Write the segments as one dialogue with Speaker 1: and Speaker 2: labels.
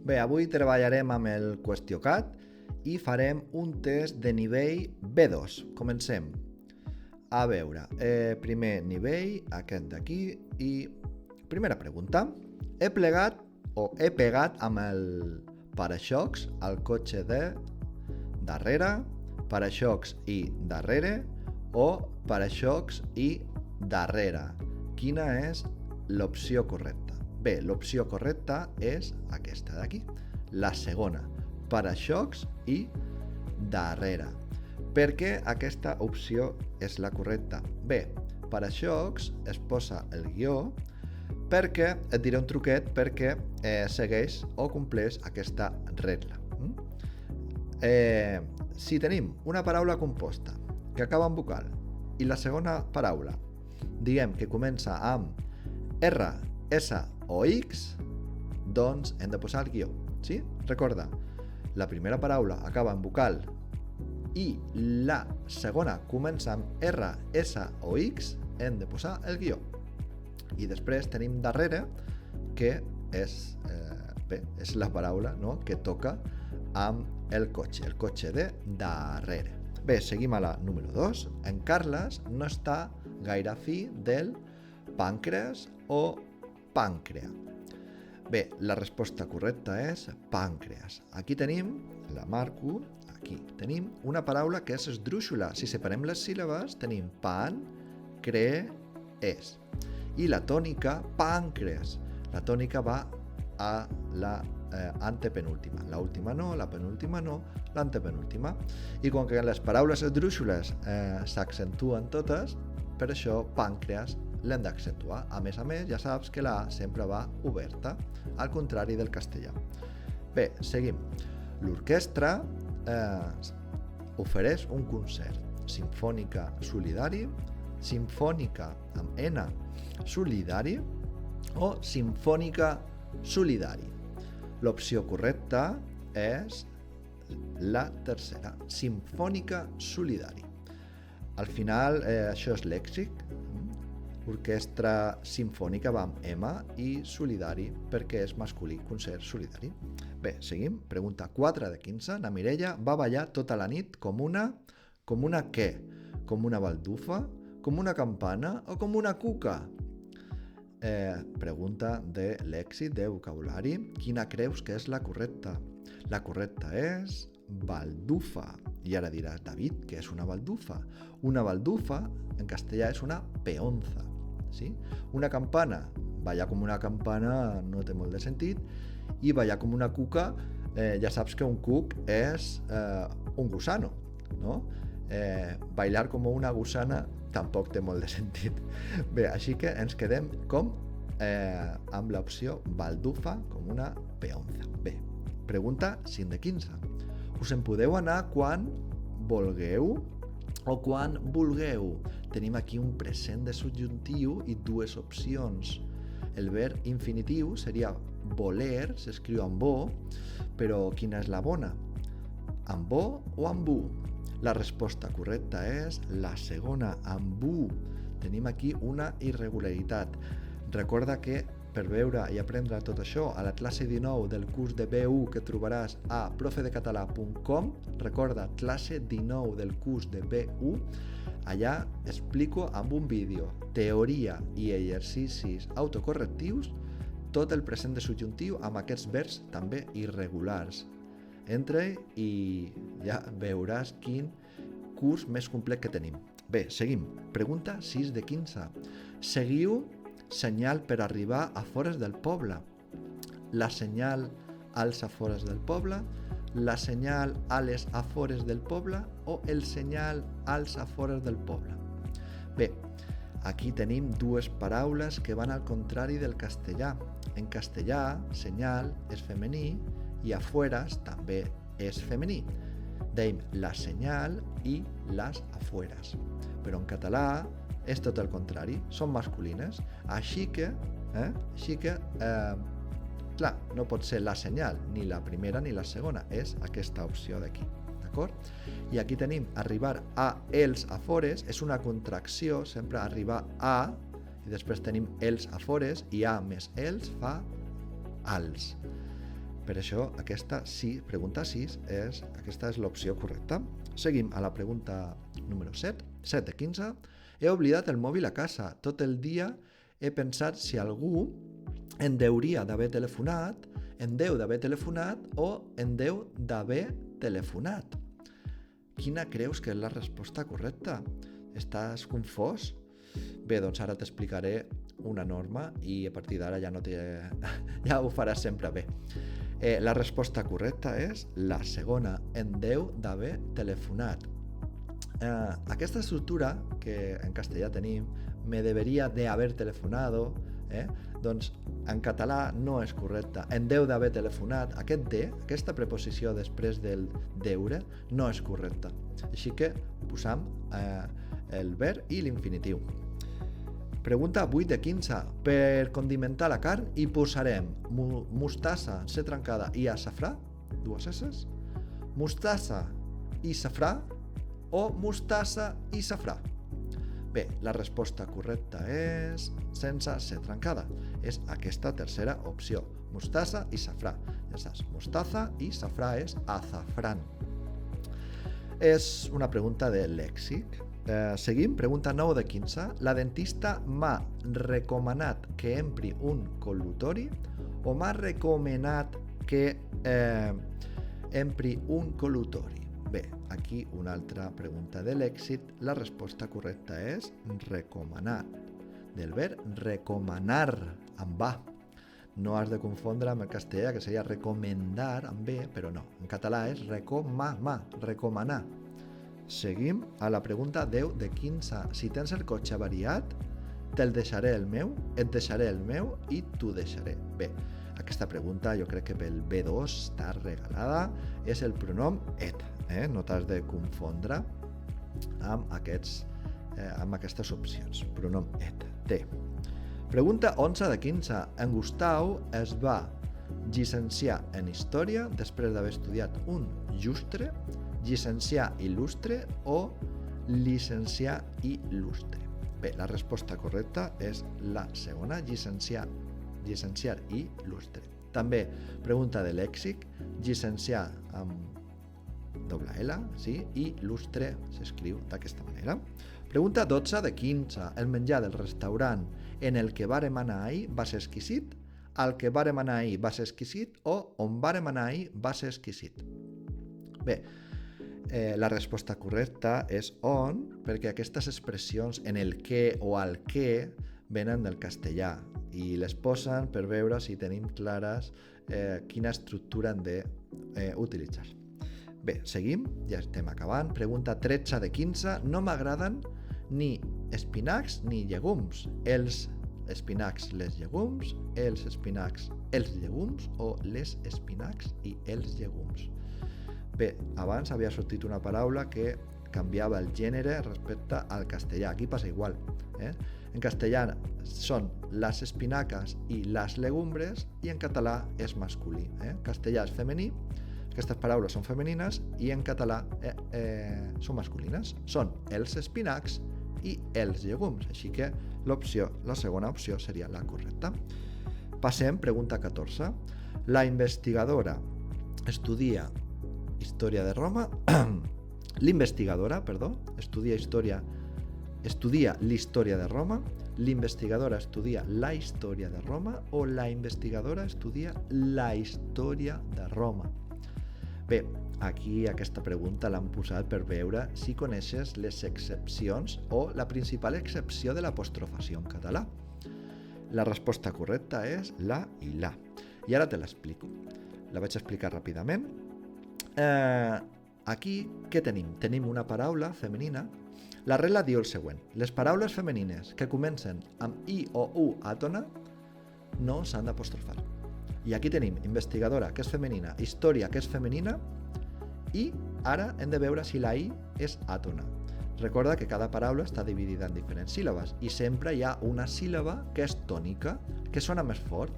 Speaker 1: Bé, avui treballarem amb el QuestionCat i farem un test de nivell B2. Comencem. A veure, primer nivell, aquest d'aquí, i primera pregunta. He pegat amb el para-xocs al cotxe de darrere, para-xocs i darrere, o para-xocs i darrere. Quina és l'opció correcta? Bé, l'opció correcta és aquesta d'aquí, la segona, para-xocs i darrere. Per què aquesta opció és la correcta? Bé, para-xocs es posa el guió perquè, et diré un truquet, perquè segueix o compleix aquesta regla. Si tenim una paraula composta que acaba en vocal i la segona paraula diguem que comença amb R, S o X, doncs hem de posar el guió. Sí? Recorda, la primera paraula acaba en vocal i la segona comença amb R, S o X, hem de posar el guió. I després tenim darrere, que és la paraula, no?, que toca amb el cotxe de darrere. Bé, seguim a la número 2. En Carles no està gaire fi del pàncreas o pàncrea. Bé, la resposta correcta és pàncreas. Aquí tenim, la marco, aquí tenim una paraula que és esdrúixola. Si separem les síl·labes, tenim pan, cre, es. I la tònica, pàncreas. La tònica va a la antepenúltima. La última no, la penúltima no, l'antepenúltima. I com que les paraules esdrúixoles s'accentuen totes, per això pàncreas l'hem d'accentuar. A més, ja saps que la A sempre va oberta, al contrari del castellà. Bé, seguim. L'orquestra ofereix un concert simfònica solidari, simfònica amb N, solidari o simfònica solidari. L'opció correcta és la tercera, simfònica solidari. Al final, això és lèxic. Orquestra simfònica va amb M i solidari perquè és masculí, concert solidari. Bé, seguim. Pregunta 4 de 15. Na Mireia va ballar tota la nit com una què? Com una baldufa? Com una campana o com una cuca? Pregunta de lèxic, de vocabulari. Quina creus que és la correcta? La correcta és baldufa. I ara diràs, David, què és una baldufa? Una baldufa, en castellà, és una peonza. Sí? Una campana, ballar com una campana no té molt de sentit, i ballar com una cuca, ja saps que un cuc és un gusano, no? Bailar com una gusana tampoc té molt de sentit. Bé, així que ens quedem amb l'opció baldufa com una peonza. Bé, pregunta 5 de 15. Us en podeu anar quan vulgueu o quan vulgueu. Tenim aquí un present de subjuntiu i dues opcions. El verb infinitiu seria voler, s'escriu amb bo, però quina és la bona? Amb bo o amb bu? La resposta correcta és la segona, amb bu. Tenim aquí una irregularitat. Recorda que per veure i aprendre tot això a la classe 19 del curs de B1 que trobaràs a profedecatalà.com, recorda, classe 19 del curs de B1, allà explico amb un vídeo teoria i exercicis autocorrectius tot el present de subjuntiu amb aquests verbs també irregulars. Entra i ja veuràs quin curs més complet que tenim. Bé, seguim. Pregunta 6 de 15. Seguiu senyal per arribar a fores del poble. La senyal als afores del poble, la senyal a les afores del poble o el senyal als afores del poble. Bé, aquí tenim dues paraules que van al contrari del castellà. En castellà, senyal és femení i afueras també és femení. Deim la senyal i les afueras. Però en català és tot el contrari, són masculines. Així que, clar, no pot ser la senyal, ni la primera ni la segona, és aquesta opció d'aquí, d'acord? I aquí tenim arribar a els afores, és una contracció, sempre arribar a, i després tenim els afores, i a més els fa als. Per això pregunta 6, aquesta és l'opció correcta. Seguim a la pregunta número 7, 7 de 15. He oblidat el mòbil a casa. Tot el dia he pensat si algú em deuria d'haver telefonat, em deu d'haver telefonat o em deu d'haver telefonat. Quina creus que és la resposta correcta? Estàs confós? Bé, doncs ara t'explicaré una norma i a partir d'ara ja ho faràs sempre bé. La resposta correcta és la segona, em deu d'haver telefonat. Aquesta estructura que en castellà tenim, me debería de haber telefonado, doncs en català no és correcta. Em deu d'haver telefonat, aquesta preposició després del deure no és correcta. Així que posam el verb i l'infinitiu. Pregunta 8 de 15. Per condimentar la carn hi posarem mostassa, C trencada i açafrà, dues S's, mostassa i safrà o mostassa i safrà. Bé, la resposta correcta és sense C trencada. És aquesta tercera opció, mostassa i safrà. Ja saps, mostaza i safrà és azafrán. És una pregunta de lèxic. Seguim, pregunta 9 de 15. La dentista m'ha recomanat que empri un col·lutori o m'ha recomanat que empri un col·lutori? Bé, aquí una altra pregunta de lèxic. La resposta correcta és recomanar, del verb recomanar, amb va. No has de confondre amb el castellà, que seria recomendar, amb B, però no. En català és recomanar. Seguim a la pregunta 10 de 15. Si tens el cotxe avariat, et deixaré el meu i t'ho deixaré. Bé, aquesta pregunta jo crec que pel B2 està regalada. És el pronom et. No t'has de confondre amb aquestes opcions. Pronom et. T. Pregunta 11 de 15. En Gustau es va llicenciar en Història després d'haver estudiat un llustre, llicenciar il·lustre o llicenciar il·lustre. Bé, la resposta correcta és la segona, llicenciar il·lustre. També pregunta de lèxic, llicenciar amb doble L, sí, i il·lustre s'escriu d'aquesta manera. Pregunta 12 de 15. El menjar del restaurant en el que vàrem anar ahir va ser exquisit, al que vàrem anar ahir va ser exquisit o on vàrem anar ahir va ser exquisit. Bé, la resposta correcta és on, perquè aquestes expressions en el que o al que venen del castellà i les posen per veure si tenim clares quina estructura hem d'utilitzar. Bé, seguim, ja estem acabant. Pregunta 13 de 15. No m'agraden ni espinacs ni llegums. Els espinacs, les llegums, els espinacs, els llegums o les espinacs i els llegums. Bé, abans havia sortit una paraula que canviava el gènere respecte al castellà. Aquí passa igual. En castellà són les espinaques i les legumbres i en català és masculí. En castellà és femení, aquestes paraules són femenines i en català són masculines. Són els espinacs i els llegums. Així que la segona opció seria la correcta. Passem, pregunta 14. La investigadora estudia història de Roma. L'investigadora, estudia l'història de Roma. L'investigadora estudia la història de Roma o la investigadora estudia la història de Roma. Bé, aquí aquesta pregunta l'han posat per veure si coneixes les excepcions o la principal excepció de l'apostrofació en català. La resposta correcta és la i la. I ara te l'explico. La vaig explicar ràpidament. Aquí, què tenim? Tenim una paraula femenina. La regla diu el següent. Les paraules femenines que comencen amb i o u àtona no s'han d'apostrofar. I aquí tenim investigadora, que és femenina, història, que és femenina, i ara hem de veure si la i és àtona. Recorda que cada paraula està dividida en diferents síl·labes i sempre hi ha una síl·laba que és tònica, que sona més fort.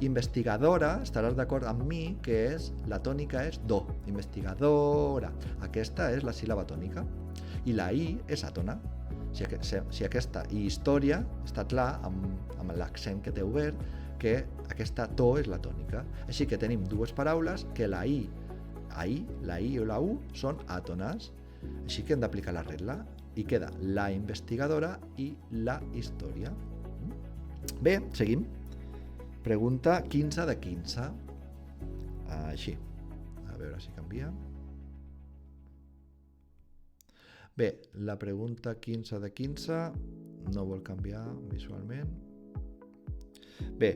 Speaker 1: Investigadora, estaràs d'acord amb mi que la tònica és do. Investigadora. Aquesta és la síl·laba tònica. I la i és àtona. Si aquesta i història està clar amb l'accent que té obert, que aquesta to és la tònica. Així que tenim dues paraules que la I o la U són àtones. Així que hem d'aplicar la regla i queda la investigadora i la història. Bé, seguim. Pregunta 15 de 15. Així. A veure si canvia. Bé, la pregunta 15 de 15 no vol canviar visualment. Bé,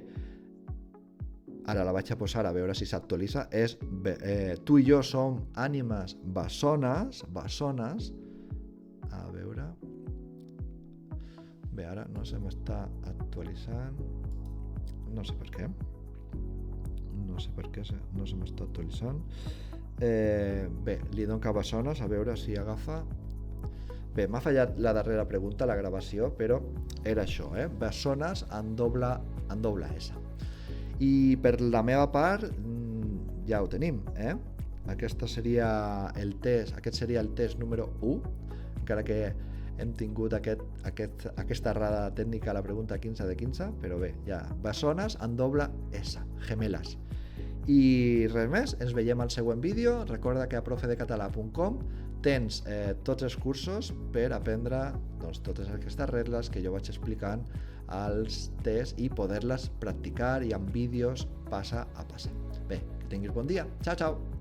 Speaker 1: ara la vaig a posar a veure si s'actualitza. És tu i jo som ànimes bessones. A veure. Bé, ara no se m'està actualitzant. No sé per què. No se m'està actualitzant. Bé, li dono cap bessones, a veure si agafa. Bé, m'ha fallat la darrera pregunta, la gravació, però era això, bessones en doble S. I per la meva part, ja ho tenim, Aquest seria el test número 1, encara que hem tingut aquesta errada tècnica a la pregunta 15 de 15, però bé, ja, bessones en doble S, gemeles. I res més, ens veiem al següent vídeo. Recorda que a profedecatalà.com tens tots els cursos per aprendre totes aquestes regles que jo vaig explicant als tests i poder-les practicar i amb vídeos passa a passa. Bé, que tinguis bon dia. Ciao, ciao!